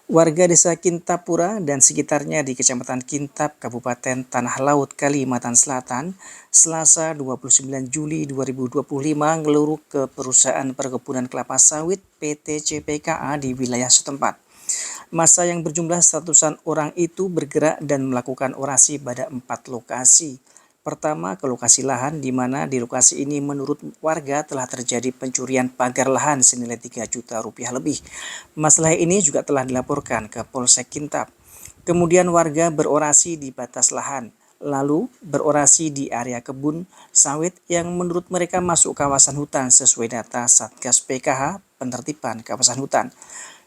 Warga Desa Kintapura dan sekitarnya di Kecamatan Kintap, Kabupaten Tanah Laut, Kalimantan Selatan, Selasa 29 Juli 2025 ngeluruk ke perusahaan perkebunan kelapa sawit PT CPKA di wilayah setempat. Massa yang berjumlah ratusan orang itu bergerak dan melakukan orasi pada 4 lokasi. Pertama, ke lokasi lahan, di mana di lokasi ini menurut warga telah terjadi pencurian pagar lahan senilai 3 juta rupiah lebih. Masalah ini juga telah dilaporkan ke Polsek Kintap. Kemudian warga berorasi di batas lahan, lalu berorasi di area kebun sawit yang menurut mereka masuk kawasan hutan sesuai data Satgas PKH penertiban kawasan hutan.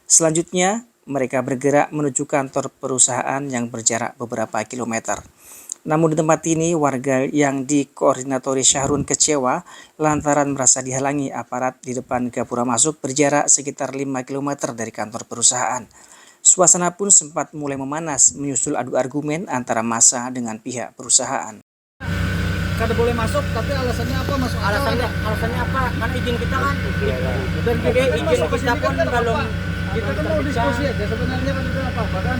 Selanjutnya, mereka bergerak menuju kantor perusahaan yang berjarak beberapa kilometer. Namun di tempat ini warga yang dikoordinatori Syahrun kecewa lantaran merasa dihalangi aparat di depan gapura masuk berjarak sekitar 5 km dari kantor perusahaan. Suasana pun sempat mulai memanas menyusul adu argumen antara massa dengan pihak perusahaan. Kada boleh masuk, tapi alasannya apa masuk? Alasannya apa? Karena izin kita kan. Dan Jadi izin kita pun belum. Kita kan mau diskusi aja sebenarnya kan itu apa kan?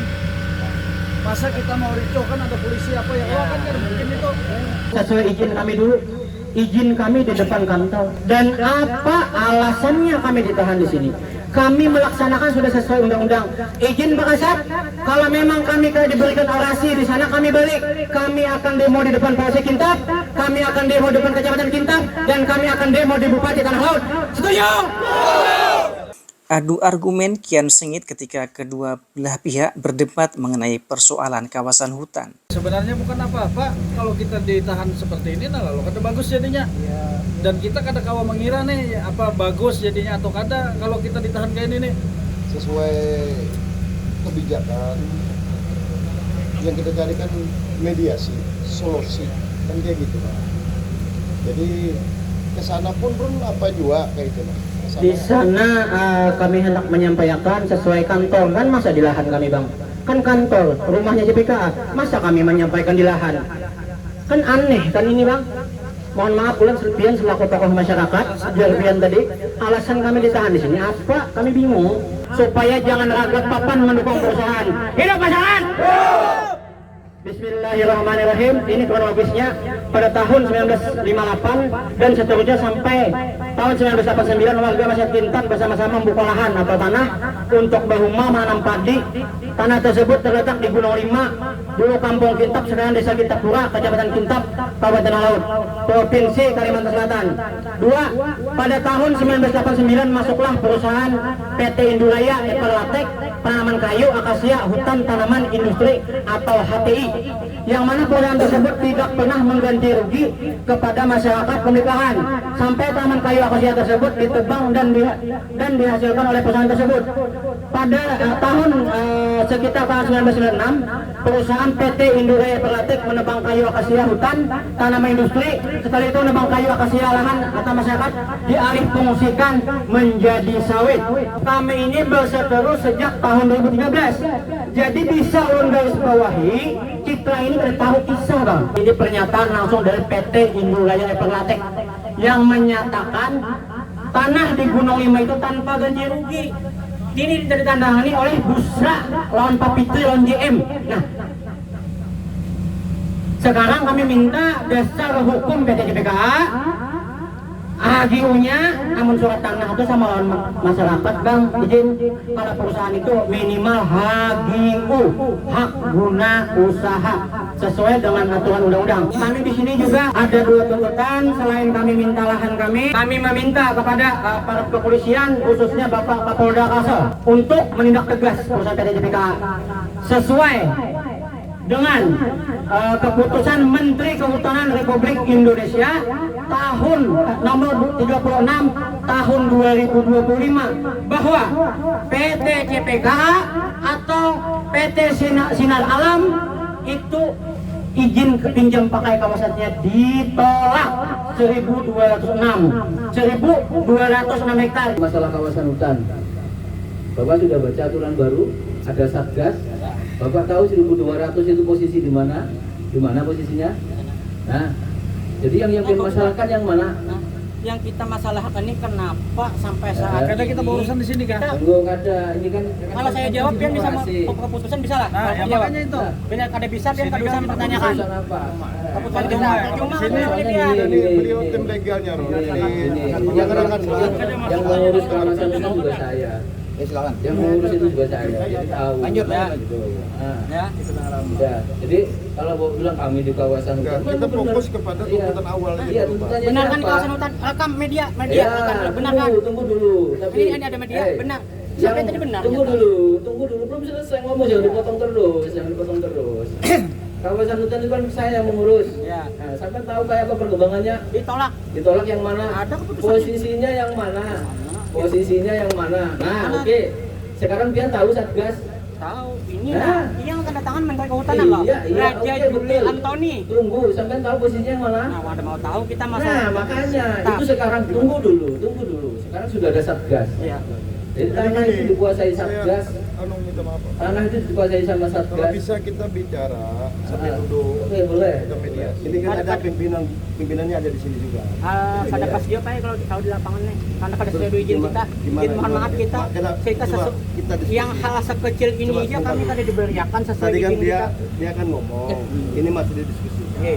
Masa kita mau ricuh kan ada polisi apa yang kan mungkin itu. Sesuai izin kami dulu. Izin kami di depan kantor. Dan apa alasannya kami ditahan di sini? Kami melaksanakan sudah sesuai undang-undang. Izin Pak Kasat, kalau memang kami diberikan orasi di sana kami balik. Kami akan demo di depan Polsek Kintap, kami akan demo di depan Kecamatan Kintap, dan kami akan demo di Bupati Tanah Laut. Setuju? Adu argumen kian sengit ketika kedua belah pihak berdebat mengenai persoalan kawasan hutan. Sebenarnya bukan apa-apa kalau kita ditahan seperti ini, nah lalu kada bagus jadinya. Dan kita kada kawa mengira nih apa bagus jadinya atau kada kalau kita ditahan kayak ini nih. Sesuai kebijakan yang kita carikan mediasi, solusi, kan kayak gitu Pak. Jadi kesana pun apa juga kayak itu Pak. Di sana kami hendak menyampaikan sesuai kantor, kan masa di lahan kami Bang? Kan kantor, rumahnya CPKA, masa kami menyampaikan di lahan? Kan aneh kan ini Bang? Mohon maaf ulang serpian selaku tokoh masyarakat, serpian tadi, alasan kami ditahan di sini apa? Kami bingung. Supaya jangan ragat papan mendukung perusahaan. Hidup pasangan! Bismillahirrahmanirrahim. Ini kronologisnya pada tahun 1958 dan seterusnya sampai tahun 1989 warga masyarakat Kintap bersama-sama membuka lahan atau tanah untuk berhuma menanam padi. Tanah tersebut terletak di Gunung Lima, dulu Kampung Kintap, sekarang Desa Kintapura, Kecamatan Kintap, Kabupaten Tanah Laut, Provinsi Kalimantan Selatan. Dua, pada tahun 1989 masuklah perusahaan PT Induraya Eperlatek penanaman kayu, akasia, hutan, tanaman, industri atau HTI, yang mana perusahaan tersebut tidak pernah mengganti rugi kepada masyarakat pemilik lahan sampai tanaman kayu akasia tersebut ditebang dan dihasilkan oleh perusahaan tersebut. Pada tahun sekitar tahun 1996 perusahaan PT Induraya Eperlatek menebang kayu akasia hutan, tanaman industri. Setelah itu menebang kayu akasia lahan atau masyarakat dialih fungsikan menjadi sawit. Kami ini berseteru sejak tahun 2013. Jadi bisa ulun garis bawahi citra ini bertahu kisah Bang. Ini pernyataan langsung dari PT Induraya Eperlatek yang menyatakan tanah di Gunung Lima itu tanpa ganti rugi. Ini ditandangani oleh Busra lawan Papitri lawan JM. Nah, sekarang kami minta dasar hukum PT CPKA HGU-nya, namun surat tanah itu sama lawan masyarakat Bang, izin kalau perusahaan itu minimal HGU, hak guna usaha, sesuai dengan aturan undang-undang. Kami di sini juga ada dua tuntutan. Selain kami minta lahan kami meminta kepada para kepolisian, khususnya Bapak Kapolda Kalsel, untuk menindak tegas perusahaan PT CPKA sesuai dengan keputusan Menteri Kehutanan Republik Indonesia tahun nomor 36 tahun 2025 bahwa PT CPKA atau PT Sinar Alam itu izin pinjam pakai kawasannya ditolak 1.206 hektar. Masalah kawasan hutan, Bapak sudah baca aturan baru, ada Satgas. Bapak tahu 1.200 itu posisi di mana? Di mana posisinya? Nah, jadi yang dimasalahkan yang mana? yang kita masalahkan ini kenapa sampai saat Karena kita ini berurusan di sini kan. Tunggu nggak ada, ini kan kalau saya jawab Pian bisa demokrasi. keputusan bisa lah. Nah, Kalau ya jawab. makanya itu. Benar kada bisa Pian Sini kada bisa kan mempertanyakan. Keputusan apa? Keputusan Cuma, cuma sini ini soalnya Pian. Jadi beliau tim legalnya Ron. Yang mengurus kawasan itu juga saya. Silakan. Yang mengurus itu juga saya. Jadi tahu. Lanjut, ya. lanjut. Gitu. Nah, Ya. ya. Jadi kalau mau bilang kami di kawasan Enggak, hutan, kita benar. fokus kepada Iya. tuntutan awalnya Iya, gitu, Pak. tuntutannya Benar kan siapa? kawasan hutan? Rekam media, Ya, benar kan? tunggu dulu. Tapi Ini ada media, benar. Sampai tadi benar. Tunggu dulu, belum selesai ngomong, jangan dipotong terus. Kawasan hutan itu kan saya yang mengurus. Ya. Nah, sampai tahu kayak apa perkembangannya? Ditolak. Ditolak yang mana? Ada keputusannya. Posisinya yang mana? Posisinya yang mana? Nah, oke. Sekarang dia tahu Satgas. Tahu ini Nah. yang tanda tangan Menteri Kehutanan loh. Iya, Raja oke, Juli betul. Antoni. Tunggu, sampai tahu posisinya yang mana? Nah, ada mau tahu kita Nah, masalah. makanya itu sekarang tunggu dulu. Sekarang sudah ada Satgas. Iya. Jadi tanah itu dikuasai Satgas. Saya minta maaf, Pak. Tanah itu dikuasai sama Kalau Satgas. bisa kita bicara sambil Ah, duduk, Oke, boleh. kita mediasi. Ini kan ada pimpinannya ada di sini juga. Pada pas dia Pak kalau tahu di lapangan nih, karena pada Terus sudah izin gimana- kita, gimana- izin mohon maaf gimana? kita, Kenapa- kita coba sesu, kita diskusi. yang hal sekecil ini Coba, aja bentar kami dulu. tadi diberiakan sesuai Tadi kan izin kita. dia kan ngomong, ini masih didiskusikan. Oke.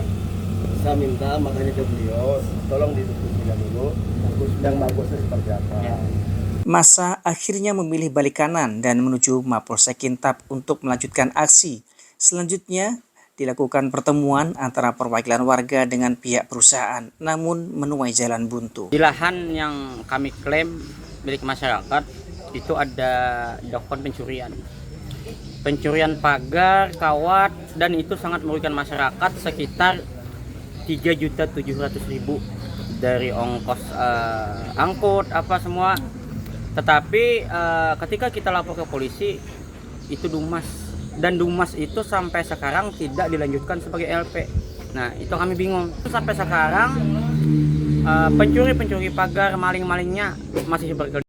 Saya minta makanya ke beliau, tolong didiskusikan dulu, yang bagusnya seperti apa. Ya. Massa akhirnya memilih balik kanan dan menuju Mapolsek Kintab untuk melanjutkan aksi. Selanjutnya, dilakukan pertemuan antara perwakilan warga dengan pihak perusahaan, namun menuai jalan buntu. Di lahan yang kami klaim milik masyarakat itu ada dilakukan pencurian pagar, kawat, dan itu sangat merugikan masyarakat sekitar 3.700.000 dari ongkos angkut apa semua. Tetapi ketika kita lapor ke polisi itu Dumas, dan Dumas itu sampai sekarang tidak dilanjutkan sebagai LP. Nah itu kami bingung. Sampai sekarang pencuri pagar, maling-malingnya masih berkelit.